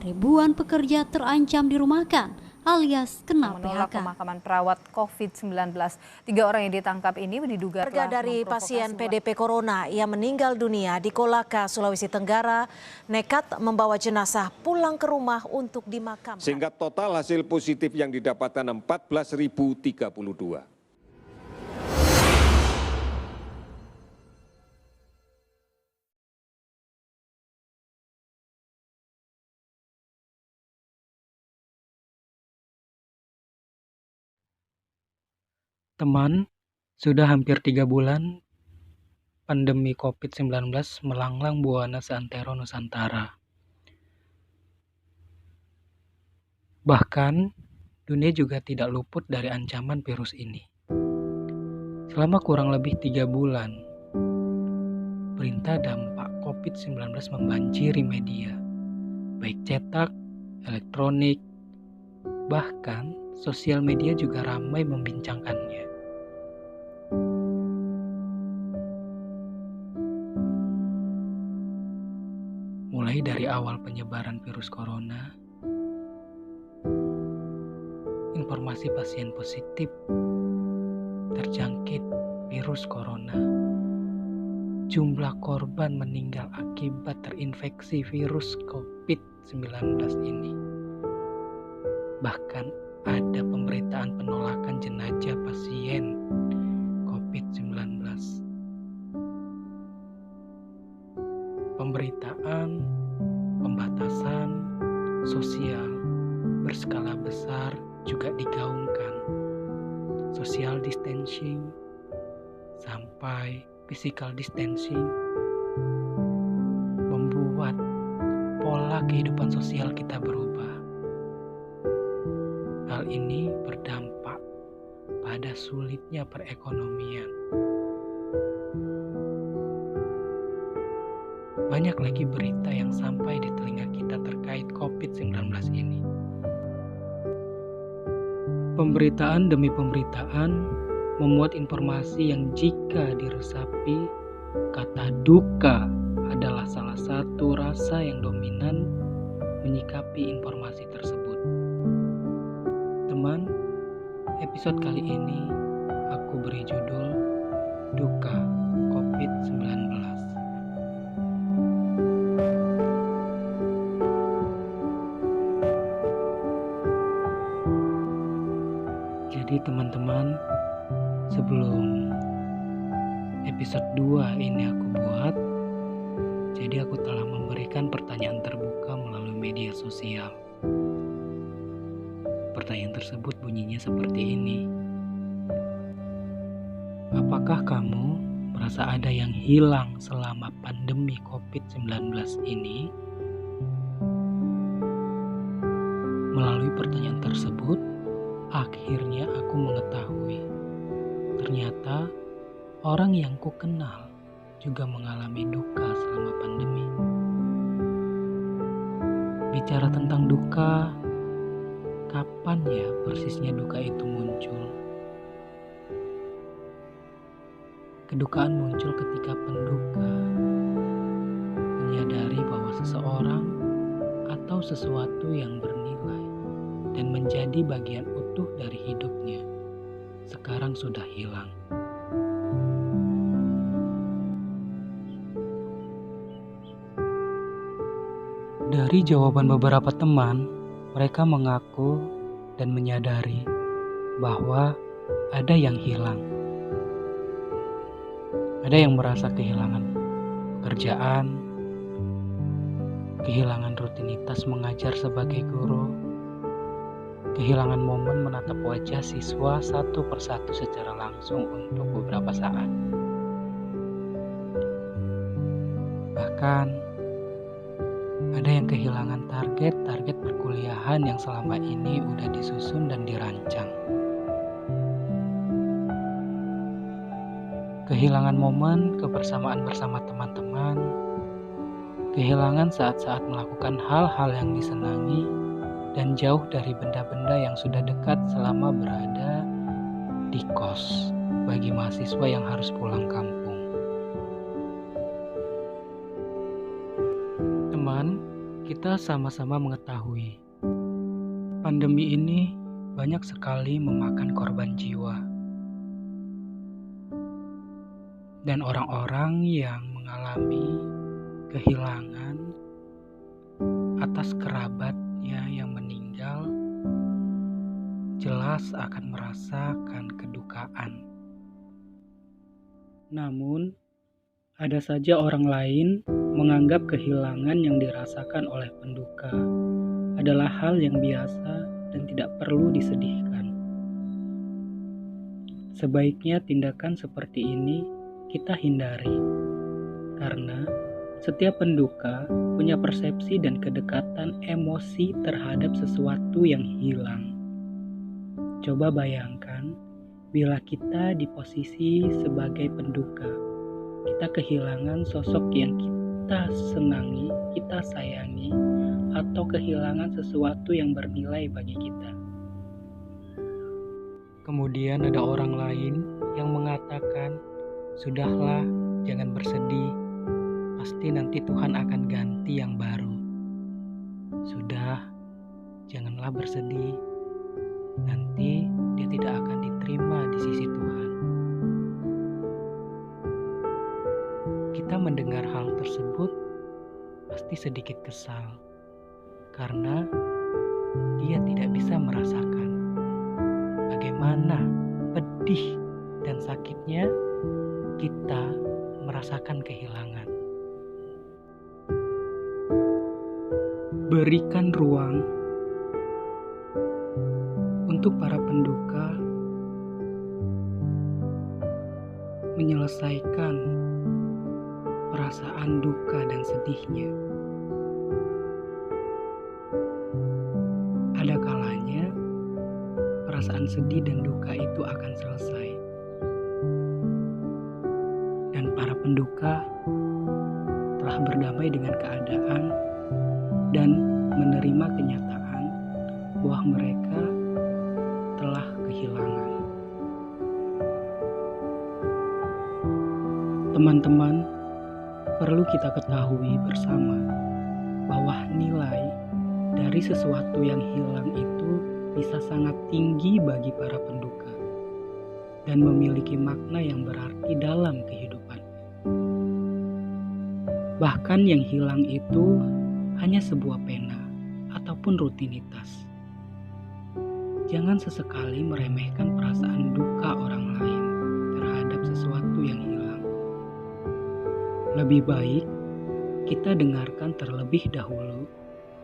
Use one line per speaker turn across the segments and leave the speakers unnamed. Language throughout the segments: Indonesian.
ribuan pekerja terancam dirumahkan alias kena
menolak
PHK.
pemakaman perawat COVID-19. 3 orang yang ditangkap ini diduga
Keluarga dari pasien PDP Corona yang meninggal dunia di Kolaka, Sulawesi Tenggara, nekat membawa jenazah pulang ke rumah untuk dimakamkan.
Sehingga total hasil positif yang didapatkan 14.032.
Teman, sudah hampir 3 bulan pandemi COVID-19 melanglang buana seantero Nusantara. Bahkan, dunia juga tidak luput dari ancaman virus ini. Selama kurang lebih 3 bulan, berita dampak COVID-19 membanjiri media, baik cetak, elektronik, bahkan sosial media juga ramai membincangkannya. Mulai dari awal penyebaran virus corona, informasi pasien positif terjangkit virus corona, jumlah korban meninggal akibat terinfeksi virus COVID-19 ini. Bahkan ada pemberitaan penolakan jenazah pasien COVID-19. Pemberitaan pembatasan sosial berskala besar juga digaungkan. Social distancing sampai physical distancing membuat pola kehidupan sosial kita berubah. Hal ini berdampak pada sulitnya perekonomian. Banyak lagi berita yang sampai di telinga kita terkait COVID-19 ini. Pemberitaan demi pemberitaan memuat informasi yang jika diresapi, kata duka adalah salah satu rasa yang dominan menyikapi informasi tersebut. Teman, episode kali ini aku beri judul Duka COVID-19. Jadi teman-teman, sebelum episode 2 ini aku buat, jadi aku telah memberikan pertanyaan terbuka melalui media sosial. Pertanyaan tersebut bunyinya seperti ini. Apakah kamu merasa ada yang hilang selama pandemi COVID-19 ini? Melalui pertanyaan tersebut, akhirnya aku mengetahui, ternyata orang yang ku kenal juga mengalami duka selama pandemi. Bicara tentang duka, kapan ya persisnya duka itu muncul? Kedukaan muncul ketika penduka menyadari bahwa seseorang atau sesuatu yang bernilai dan menjadi bagian utuh dari hidupnya sekarang sudah hilang. Dari jawaban beberapa teman, mereka mengaku dan menyadari bahwa ada yang hilang. Ada yang merasa kehilangan pekerjaan, kehilangan rutinitas mengajar sebagai guru, kehilangan momen menatap wajah siswa satu persatu secara langsung untuk beberapa saat. Bahkan, ada yang kehilangan target perkuliahan yang selama ini udah disusun dan dirancang. Kehilangan momen kebersamaan bersama teman-teman, kehilangan saat-saat melakukan hal-hal yang disenangi, dan jauh dari benda-benda yang sudah dekat selama berada di kos bagi mahasiswa yang harus pulang kampung. Teman, kita Kita sama-sama mengetahui pandemi ini banyak sekali memakan korban jiwa dan orang-orang yang mengalami kehilangan atas kerabatnya yang meninggal jelas akan merasakan kedukaan. Namun, ada saja orang lain menganggap kehilangan yang dirasakan oleh penduka adalah hal yang biasa dan tidak perlu disedihkan. Sebaiknya tindakan seperti ini kita hindari, karena setiap penduka punya persepsi dan kedekatan emosi terhadap sesuatu yang hilang. Coba bayangkan bila kita di posisi sebagai penduka, kita kehilangan sosok yang kita senangi, kita sayangi, atau kehilangan sesuatu yang bernilai bagi kita. Kemudian ada orang lain yang mengatakan, "Sudahlah, jangan bersedih. Pasti nanti Tuhan akan ganti yang baru." Sudah, janganlah bersedih. Nanti dia tidak akan diterima di sisi Tuhan. Kita mendengar hal tersebut pasti sedikit kesal, karena dia tidak bisa merasakan bagaimana pedih dan sakitnya kita merasakan kehilangan. Berikan ruang untuk para penduka menyelesaikan perasaan duka dan sedihnya. Ada kalanya perasaan sedih dan duka itu akan selesai, dan para penduka telah berdamai dengan keadaan dan menerima kenyataan bahwa mereka telah kehilangan. Teman-teman, perlu kita ketahui bersama bahwa nilai dari sesuatu yang hilang itu bisa sangat tinggi bagi para penduka dan memiliki makna yang berarti dalam kehidupan. Bahkan yang hilang itu hanya sebuah pena ataupun rutinitas. Jangan sesekali meremehkan perasaan duka orang lain terhadap sesuatu yang hilang. Lebih baik kita dengarkan terlebih dahulu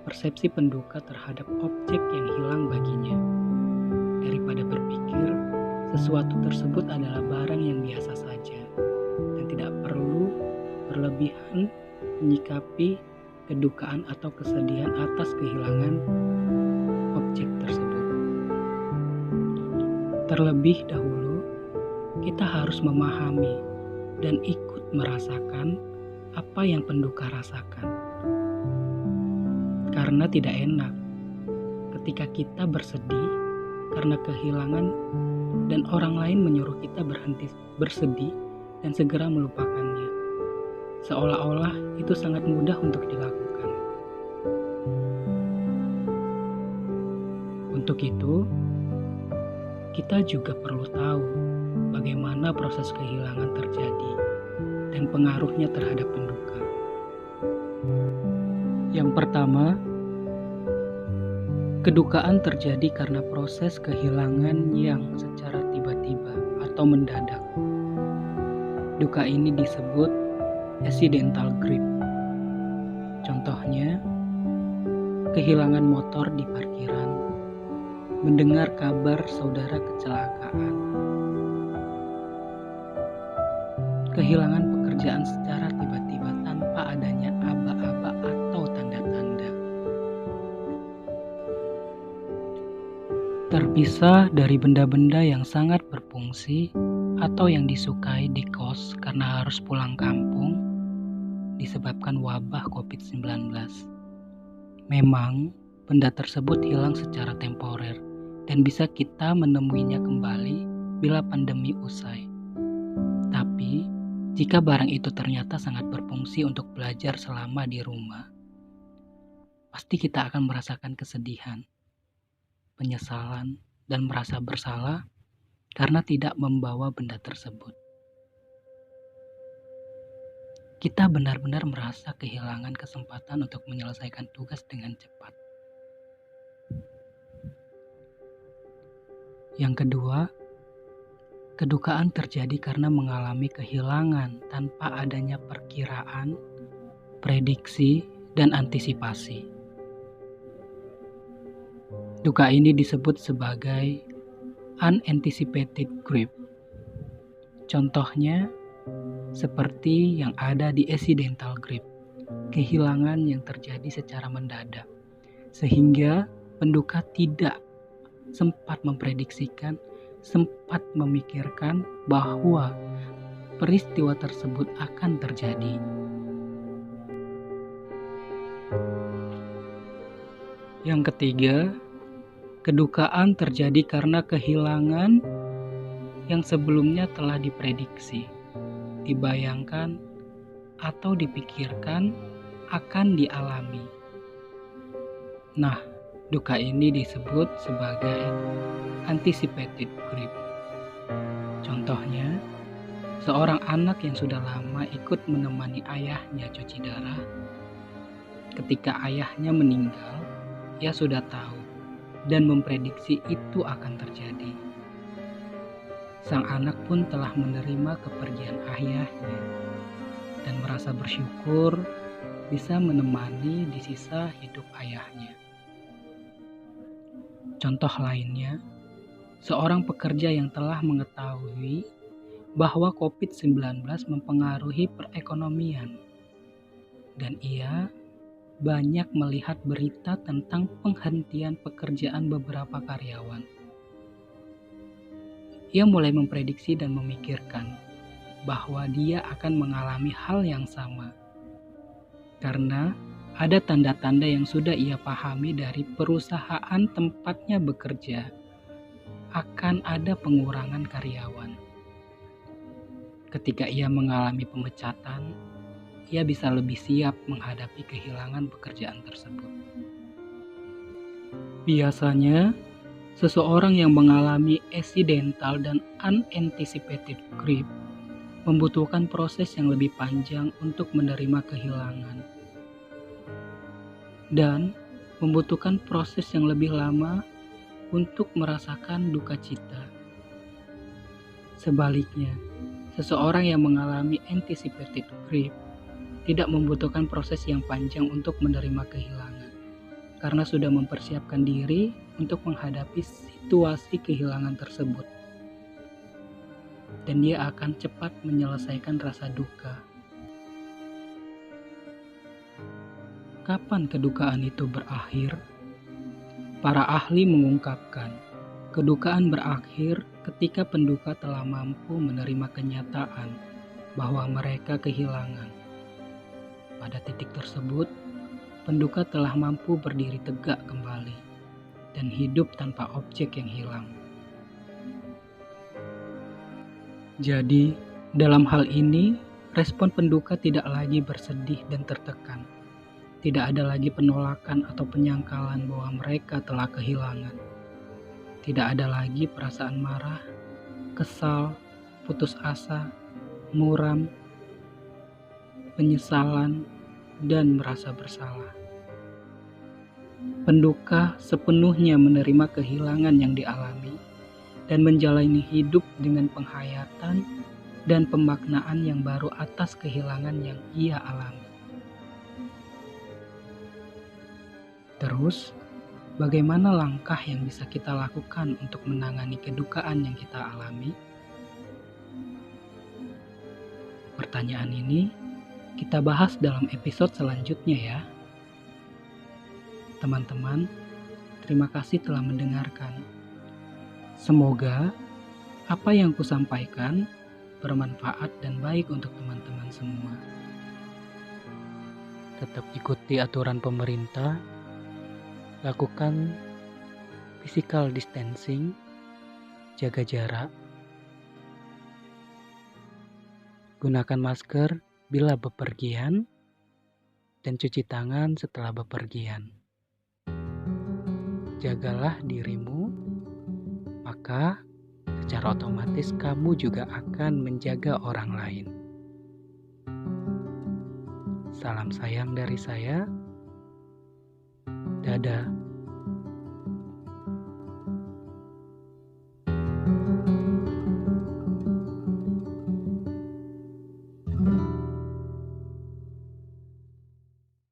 persepsi penduka terhadap objek yang hilang baginya, daripada berpikir sesuatu tersebut adalah barang yang biasa saja dan tidak perlu berlebihan menyikapi kedukaan atau kesedihan atas kehilangan objek tersebut. Terlebih dahulu, kita harus memahami dan ikut merasakan apa yang penduka rasakan. Karena tidak enak ketika kita bersedih karena kehilangan dan orang lain menyuruh kita berhenti bersedih dan segera melupakannya. Seolah-olah itu sangat mudah untuk dilakukan. Untuk itu, kita juga perlu tahu bagaimana proses kehilangan terjadi dan pengaruhnya terhadap penduka. Yang pertama, kedukaan terjadi karena proses kehilangan yang secara tiba-tiba atau mendadak. Duka ini disebut accidental grief. Contohnya, kehilangan motor di parkiran, mendengar kabar saudara kecelakaan, kehilangan pekerjaan secara tiba-tiba tanpa adanya aba-aba atau tanda-tanda, terpisah dari benda-benda yang sangat berfungsi atau yang disukai di kos karena harus pulang kampung disebabkan wabah COVID-19. Memang benda tersebut hilang secara temporer dan bisa kita menemuinya kembali bila pandemi usai. Tapi, jika barang itu ternyata sangat berfungsi untuk belajar selama di rumah, pasti kita akan merasakan kesedihan, penyesalan, dan merasa bersalah karena tidak membawa benda tersebut. Kita benar-benar merasa kehilangan kesempatan untuk menyelesaikan tugas dengan cepat. Yang kedua, kedukaan terjadi karena mengalami kehilangan tanpa adanya perkiraan, prediksi, dan antisipasi. Duka ini disebut sebagai unanticipated grief. Contohnya, seperti yang ada di accidental grief, kehilangan yang terjadi secara mendadak, sehingga penduka tidak sempat memprediksikan, sempat memikirkan bahwa peristiwa tersebut akan terjadi. Yang ketiga, kedukaan terjadi karena kehilangan yang sebelumnya telah diprediksi, dibayangkan, atau dipikirkan akan dialami. Nah, duka ini disebut sebagai anticipated grief. Contohnya, seorang anak yang sudah lama ikut menemani ayahnya cuci darah. Ketika ayahnya meninggal, ia sudah tahu dan memprediksi itu akan terjadi. Sang anak pun telah menerima kepergian ayahnya dan merasa bersyukur bisa menemani di sisa hidup ayahnya. Contoh lainnya, seorang pekerja yang telah mengetahui bahwa COVID-19 mempengaruhi perekonomian dan ia banyak melihat berita tentang penghentian pekerjaan beberapa karyawan. Ia mulai memprediksi dan memikirkan bahwa dia akan mengalami hal yang sama karena ada tanda-tanda yang sudah ia pahami dari perusahaan tempatnya bekerja akan ada pengurangan karyawan. Ketika ia mengalami pemecatan, ia bisa lebih siap menghadapi kehilangan pekerjaan tersebut. Biasanya, seseorang yang mengalami accidental dan unanticipated grief membutuhkan proses yang lebih panjang untuk menerima kehilangan dan membutuhkan proses yang lebih lama untuk merasakan duka cita. Sebaliknya, seseorang yang mengalami anticipated grief tidak membutuhkan proses yang panjang untuk menerima kehilangan, karena sudah mempersiapkan diri untuk menghadapi situasi kehilangan tersebut. Dan dia akan cepat menyelesaikan rasa duka. Kapan kedukaan itu berakhir? Para ahli mengungkapkan, kedukaan berakhir ketika penduka telah mampu menerima kenyataan bahwa mereka kehilangan. Pada titik tersebut, penduka telah mampu berdiri tegak kembali dan hidup tanpa objek yang hilang. Jadi, dalam hal ini, respon penduka tidak lagi bersedih dan tertekan. Tidak ada lagi penolakan atau penyangkalan bahwa mereka telah kehilangan. Tidak ada lagi perasaan marah, kesal, putus asa, muram, penyesalan, dan merasa bersalah. Penduka sepenuhnya menerima kehilangan yang dialami dan menjalani hidup dengan penghayatan dan pemaknaan yang baru atas kehilangan yang ia alami. Terus, bagaimana langkah yang bisa kita lakukan untuk menangani kedukaan yang kita alami? Pertanyaan ini kita bahas dalam episode selanjutnya ya. Teman-teman, terima kasih telah mendengarkan. Semoga apa yang kusampaikan bermanfaat dan baik untuk teman-teman semua. Tetap ikuti aturan pemerintah, lakukan physical distancing, jaga jarak, gunakan masker bila bepergian, dan cuci tangan setelah bepergian. jagalah dirimu, maka secara otomatis kamu juga akan menjaga orang lain. Salam sayang dari saya. Dadah.